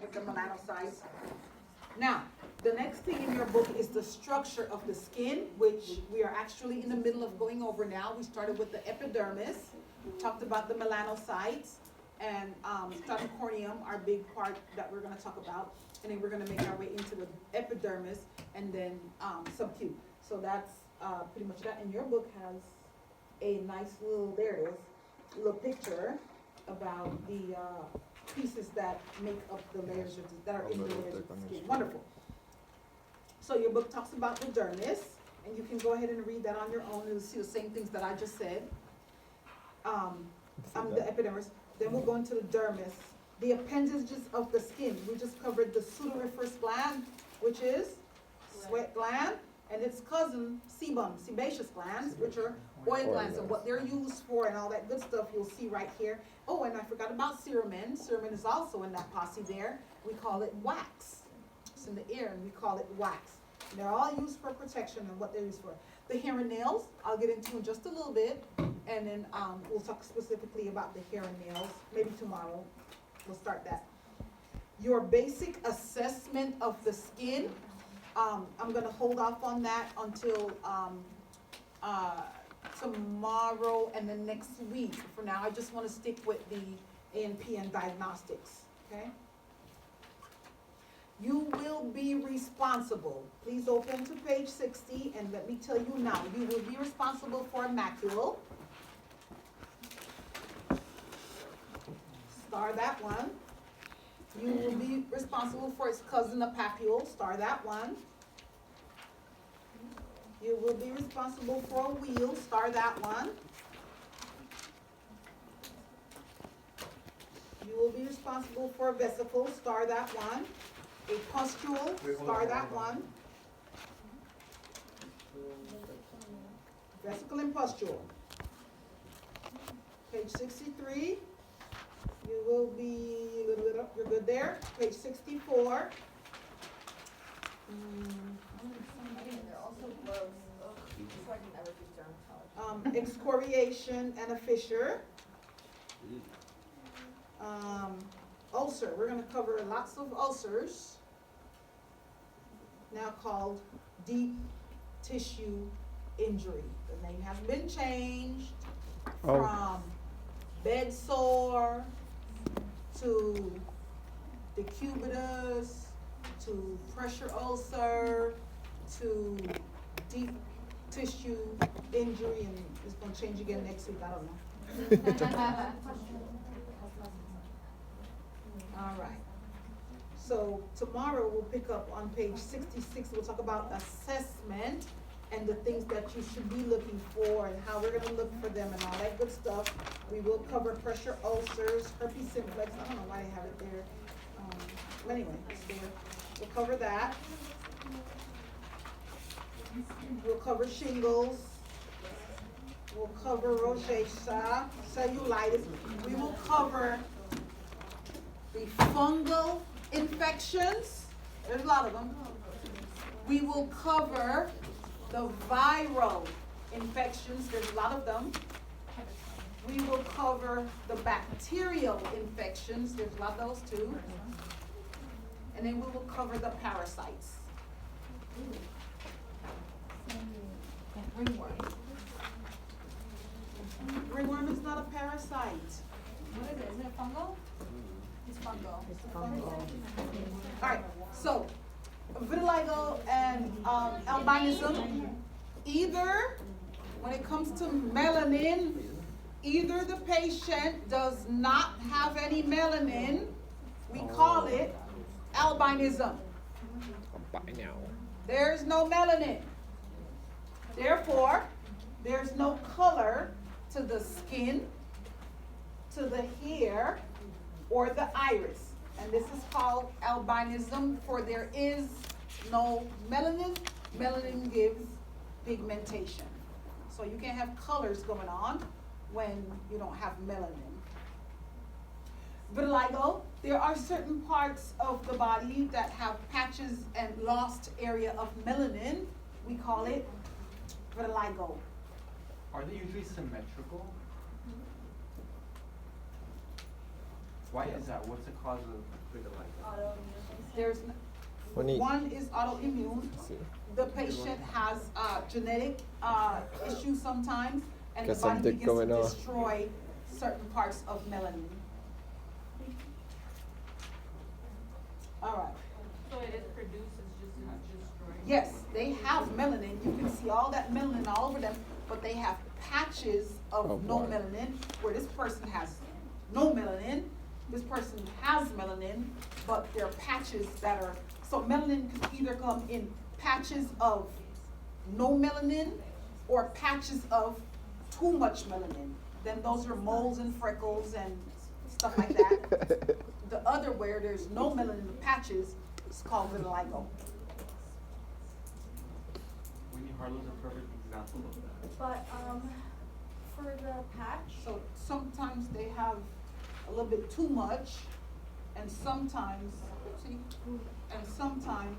with the melanocytes. Now, the next thing in your book is the structure of the skin, which we are actually in the middle of going over now. We started with the epidermis, talked about the melanocytes, and starting corneum, our big part that we're going to talk about. And then we're going to make our way into the epidermis and then subcute. So that's pretty much that. And your book has a nice little, there it is, little picture about the pieces that make up the layers of that are in the layers of the skin. Wonderful. So your book talks about the dermis, and you can go ahead and read that on your own. You'll see the same things that I just said. The epidermis. Then we'll go into the dermis. The appendages of the skin. We just covered the sudoriferous gland, which is sweat gland, and its cousin sebum, sebaceous glands, which are oil glands, and what they're used for and all that good stuff you'll see right here. Oh, and I forgot about cerumen. Cerumen is also in that posse there. We call it wax. It's in the ear, and we call it wax. And they're all used for protection and what they're used for. The hair and nails, I'll get into in just a little bit, and then we'll talk specifically about the hair and nails, maybe tomorrow. We'll start that. Your basic assessment of the skin, I'm going to hold off on that until tomorrow and the next week. For now, I just want to stick with the A&P and diagnostics, okay? You will be responsible. Please open to page 60, and let me tell you now, you will be responsible for a macule. Star that one. You will be responsible for its cousin, a papule. Star that one. You will be responsible for a wheel. Star that one. You will be responsible for a vesicle. Star that one. A pustule. Star that one. Vesicle and pustule. Page 63. You will be a little bit up. You're good there. Page 64. They're also gross. So I can never do dermatology. Excoriation and a fissure. Ulcer. We're going to cover lots of ulcers. Now called deep tissue injury. The name has been changed from bed sore to decubitus to pressure ulcer to deep tissue injury, and it's going to change again next week. I don't know. All right. So tomorrow we'll pick up on page 66. We'll talk about assessment and the things that you should be looking for and how we're going to look for them and all that good stuff. We will cover pressure ulcers, herpes simplex. I don't know why they have it there. But anyway, it's there. We'll cover that. We'll cover shingles. We'll cover rosacea, cellulitis. We will cover the fungal infections. There's a lot of them. We will cover the viral infections. There's a lot of them. We will cover the bacterial infections. There's a lot of those too. And then we will cover the parasites. Ringworm. Ringworm is not a parasite. What is it? Is it fungal? It's fungal. It's fungal. All right, so vitiligo and albinism, either when it comes to melanin, either the patient does not have any melanin, we call it albinism. There's no melanin. Therefore, there's no color to the skin, to the hair, or the iris. And this is called albinism, for there is no melanin. Melanin gives pigmentation. So you can't have colors going on when you don't have melanin. Vitiligo, there are certain parts of the body that have patches and lost area of melanin. We call it vitiligo. Are they usually symmetrical? Why is that? What's the cause of vitiligo? There's, When he, one is autoimmune. see, The patient has genetic issues sometimes, and the Got body something begins to going on. destroy certain parts of melanin. All right. So it is produced, it's just not destroyed? Yes, they have melanin. You can see all that melanin all over them, but they have patches Oh, of no boy. melanin, where this person has no melanin. This person has melanin, but there are patches that are, so melanin can either come in patches of no melanin or patches of too much melanin. Then those are moles and freckles and stuff like that. The other where there's no melanin, the patches, is called vitiligo. Winnie Harlow's a perfect example of that. But, for the patch, So sometimes they have a little bit too much, and sometimes, oopsie, and sometimes,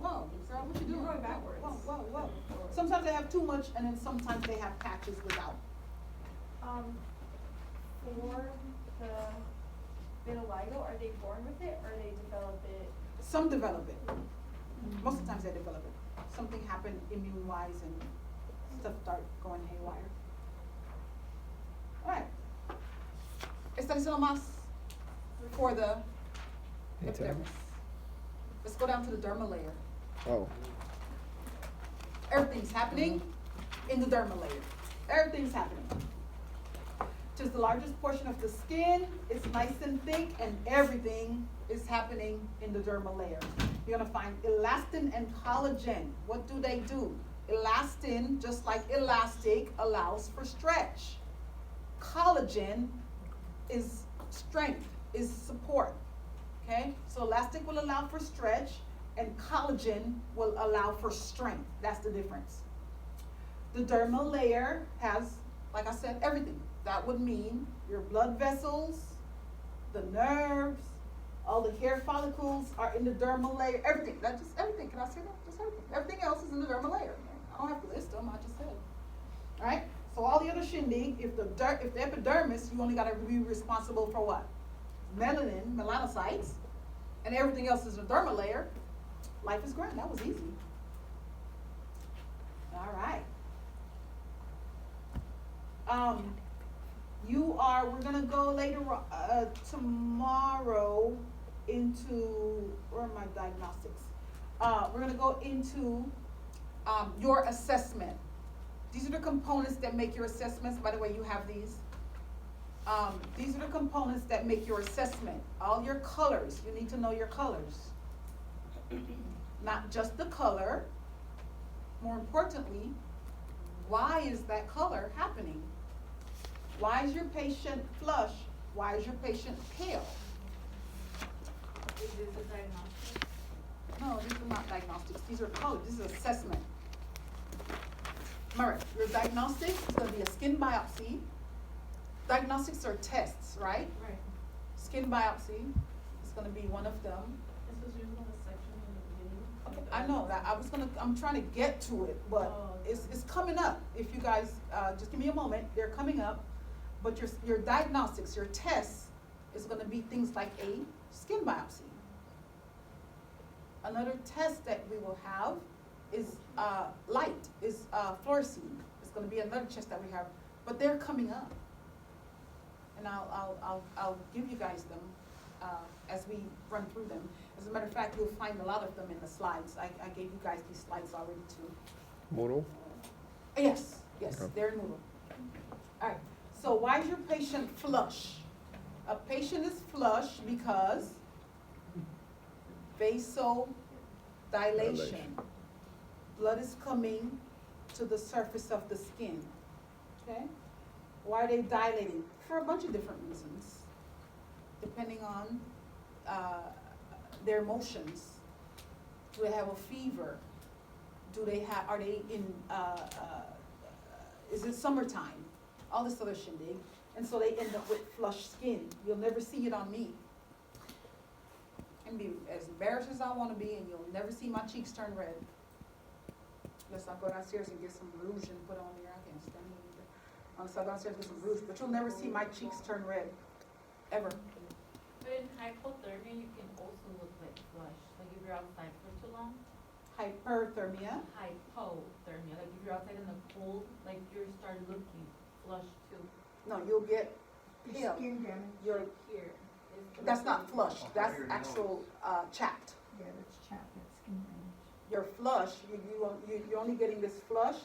whoa, Sarah, what you doing? You're going backwards. Whoa, whoa, whoa. Sometimes they have too much, and then sometimes they have patches without. for the vitiligo, are they born with it or they develop it? Some develop it. Most of the times they develop it. Something happened immune-wise and stuff start going haywire. All right. ¿Está listo lo más for the epidermis? Let's go down to the dermal layer. oh, Everything's happening in the dermal layer. Everything's happening. Just the largest portion of the skin, it's nice and thick, and everything is happening in the dermal layer. You're gonna find elastin and collagen. What do? Elastin, just like elastic, allows for stretch. Collagen is strength, is support. Okay? So elastic will allow for stretch, and collagen will allow for strength. That's the difference. The dermal layer has, like I said, everything. That would mean your blood vessels, the nerves, all the hair follicles are in the dermal layer. Everything. That's just everything. Can I say that? Just everything. Everything else is in the dermal layer. I don't have to list them. I just said. All right. So all the other shindig, if the epidermis, you only got to be responsible for what? Melanin, melanocytes, and everything else is the dermal layer. Life is grand. That was easy. All right. We're gonna go later, tomorrow into, where are my diagnostics? We're gonna go into, your assessment. These are the components that make your assessments. By the way, you have these. These are the components that make your assessment. All your colors, you need to know your colors. Not just the color. More importantly, why is that color happening? Why is your patient flush? Why is your patient pale? Is this a diagnostic? No, these are not diagnostics. These are colors. This is assessment. Remember, your diagnostic is going to be a skin biopsy. Diagnostics are tests, right? Right. Skin biopsy is going to be one of them. This was usually the section in the beginning. I know that. I'm trying to get to it, but it's coming up. If you guys, just give me a moment, they're coming up. But your diagnostics, your tests, is gonna be things like a skin biopsy. Another test that we will have is, light, is, fluorescein. It's gonna be another test that we have, but they're coming up. And I'll give you guys them, as we run through them. As a matter of fact, you'll find a lot of them in the slides. I gave you guys these slides already too. Moodle? Yes, Okay. they're in Moodle. All right, so why is your patient flush? A patient is flush because vasodilation. Blood is coming to the surface of the skin, okay? Why are they dilating? For a bunch of different reasons, depending on their emotions. Do they have a fever? Are they in, is it summertime? All this other shindig. And so they end up with flushed skin. You'll never see it on me. And be as embarrassed as I wanna be, and you'll never see my cheeks turn red. Unless I go downstairs and get some rouge and put on there, I can't stand it either. Unless I go downstairs and get some rouge, but you'll never see my cheeks turn red, ever. But in hypothermia, you can also look like flush. you're outside for too long. Hyperthermia. Hypothermia, like if you're outside in the cold, like you start looking flushed too. No, you'll get pale. Skin damage. You're, Here. is- that's not flushed, that's actual, chapped. Yeah, that's chapped, that's skin damage. You're flush, you're only getting this flush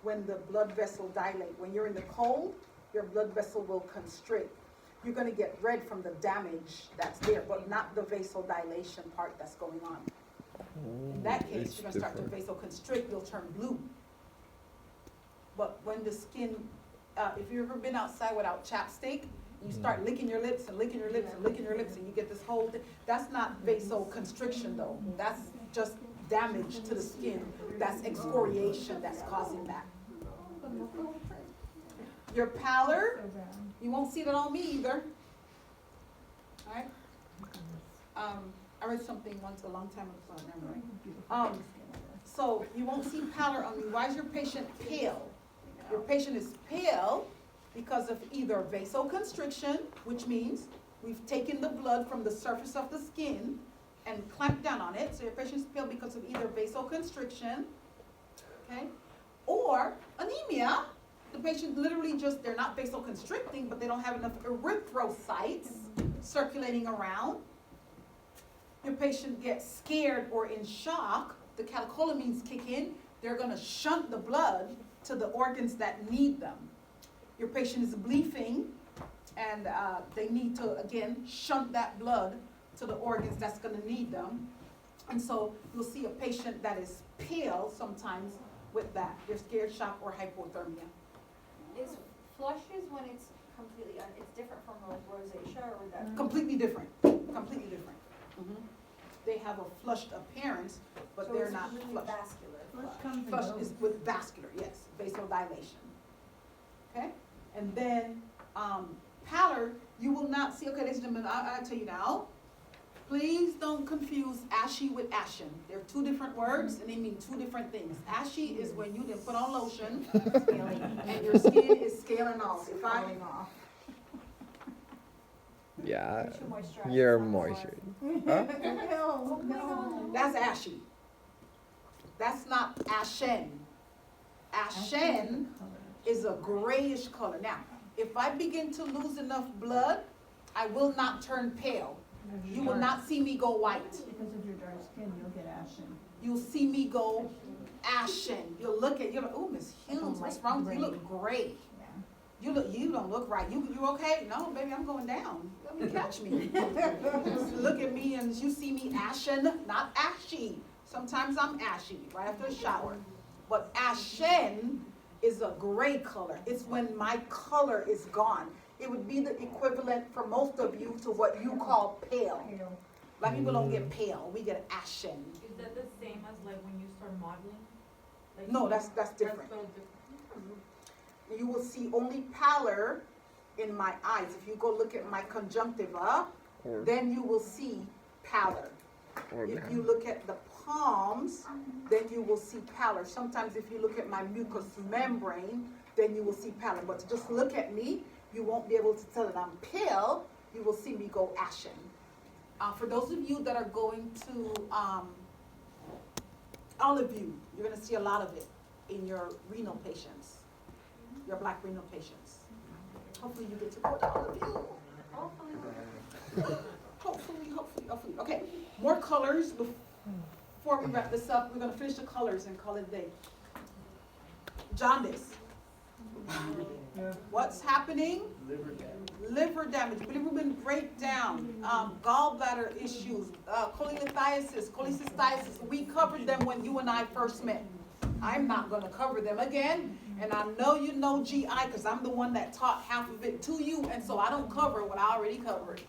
when the blood vessel dilate. When you're in the cold, your blood vessel will constrict. You're gonna get red from the damage that's there, but not the vasodilation part that's going on. In that case, It's you're gonna start to different. vasoconstrict, you'll turn blue. But when the skin, if you've ever been outside without chapstick, you start licking your lips and licking your lips and licking your lips and you get this whole thing, that's not vasoconstriction though. That's just damage to the skin. That's excoriation that's causing that. Your pallor, So bad. you won't see that on me either. Alright? I read something once a long time ago, never mind. So you won't see pallor on me. Why is your patient pale? Your patient is pale because of either vasoconstriction, which means we've taken the blood from the surface of the skin and clamped down on it. So your patient is pale because of either vasoconstriction, okay, or anemia. The patient literally just, they're not vasoconstricting, but they don't have enough erythrocytes circulating around. Your patient gets scared or in shock, the catecholamines kick in, they're gonna shunt the blood to the organs that need them. Your patient is bleeding, and they need to, again, shunt that blood to the organs that's gonna need them. And so you'll see a patient that is pale sometimes with that. They're scared, shock, or hypothermia. Is flushes when it's completely, it's different from like rosacea or would that? Completely different, completely different. They have a flushed appearance, but they're not So it's really flushed. vascular Flush flush. comes and Flush goes. is with vascular, yes, vasodilation. Okay, and then, pallor, you will not see, okay, ladies and gentlemen, I'll tell you now, please don't confuse ashy with ashen. They're two different words and they mean two different things. Ashy is when you didn't put on lotion and your skin is scaling off. If I, Falling off. Yeah, You're too moisturized. you're It's not moisture. No, no. that's ashy. That's not ashen. Ashen is a grayish color. Now, if I begin to lose enough blood, I will not turn pale. You will not see me go white. Because of your dark skin, you'll get ashen. You'll see me go ashen. You'll look at, you're like, oh, Miss Hughes, what's wrong with you? You look gray. Yeah. You don't look right. You okay? No, baby, I'm going down. Let me catch me. Look at me and you see me ashen, not ashy. Sometimes I'm ashy right after the shower. But ashen is a gray color. It's when my color is gone. It would be the equivalent for most of you to what you call pale. Pale. Black people don't get pale, we get ashen. Is that the same as like when you start modeling? Like No, you- that's different. so different. You will see only pallor in my eyes. If you go look at my conjunctiva, Or, then you will see pallor. or If you look at the palms, then you will see pallor. Sometimes if you look at my mucous membrane, then you will see pallor. But to just look at me, you won't be able to tell that I'm pale. You will see me go ashen. For those of you that are going to, all of you, you're gonna see a lot of it in your renal patients, your black renal patients. Hopefully you get to go to all of you. Hopefully. Okay, more colors before we wrap this up. We're gonna finish the colors and call it a day. Jaundice. What's happening? Liver damage, bilirubin breakdown, gallbladder issues, cholecysthiasis. We covered them when you and I first met. I'm not gonna cover them again, and I know you know GI because I'm the one that taught half of it to you, and so I don't cover what I already covered.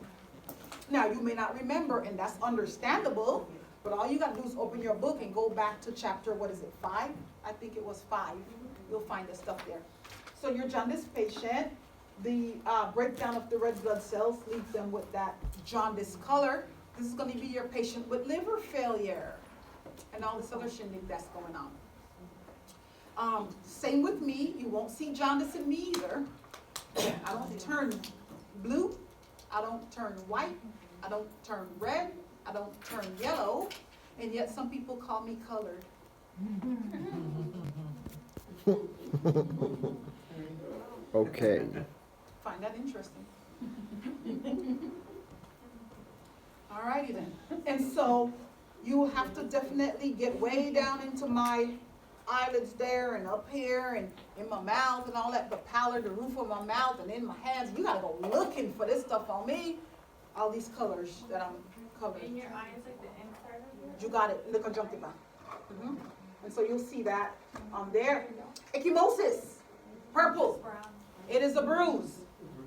Now, you may not remember, and that's understandable, but all you gotta do is open your book and go back to chapter, 5? I think it was 5. You'll find the stuff there. So your jaundice patient, the breakdown of the red blood cells leaves them with that jaundice color. This is gonna be your patient with liver failure and all this other shindig that's going on. Same with me, you won't see jaundice in me either. I don't turn blue, I don't turn white, I don't turn red, I don't turn yellow. and yet some people call me colored. Okay. Find that interesting. Alrighty then. And so you have to definitely get way down into my eyelids there and up here and in my mouth and all that, the pallor, the roof of my mouth and in my hands. You gotta go looking for this stuff on me. All these colors that I'm covered. In your eyes, like the inside of your. You got it, in the conjunctiva. And so you'll see that on there. Ecchymosis, purple. Brown. It is a bruise.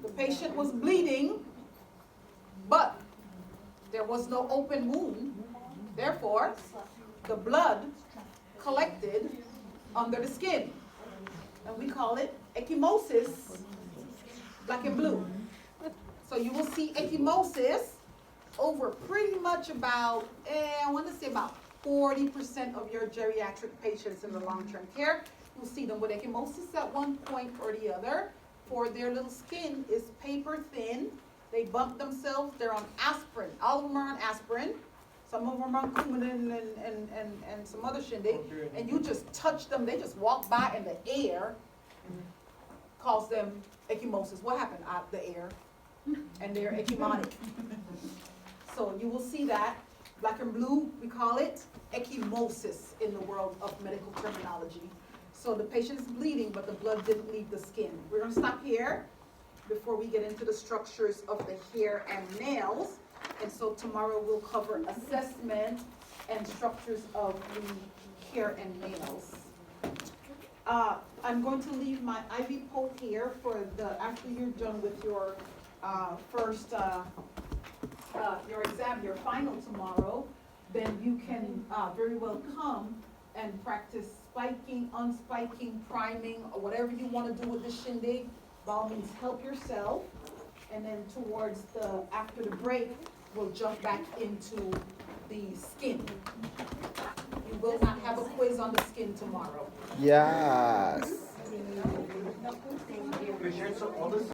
The patient was bleeding, but there was no open wound. Therefore, the blood collected under the skin. And we call it ecchymosis, black and blue. So you will see ecchymosis over pretty much about, I want to say about 40% of your geriatric patients in the long-term care. You'll see them with ecchymosis at one point or the other. For their little skin is paper thin. They bump themselves. They're on aspirin. All of them are on aspirin. Some of them are on Coumadin and some other shindig. And you just touch them. They just walk by and the air calls them ecchymosis. What happened? The air. And they're ecchymotic. So you will see that. Black and blue, we call it ecchymosis in the world of medical terminology. So the patient is bleeding, but the blood didn't leave the skin. We're going to stop here before we get into the structures of the hair and nails. And so tomorrow we'll cover assessment and structures of the hair and nails. I'm going to leave my IV poke here for after you're done with your first your exam, your final tomorrow. Then you can very well come and practice spiking, unspiking, priming, or whatever you want to do with the shindig. By all means, help yourself. And then towards after the break, we'll jump back into the skin. You will not have a quiz on the skin tomorrow. Yes. Commissioner, so all this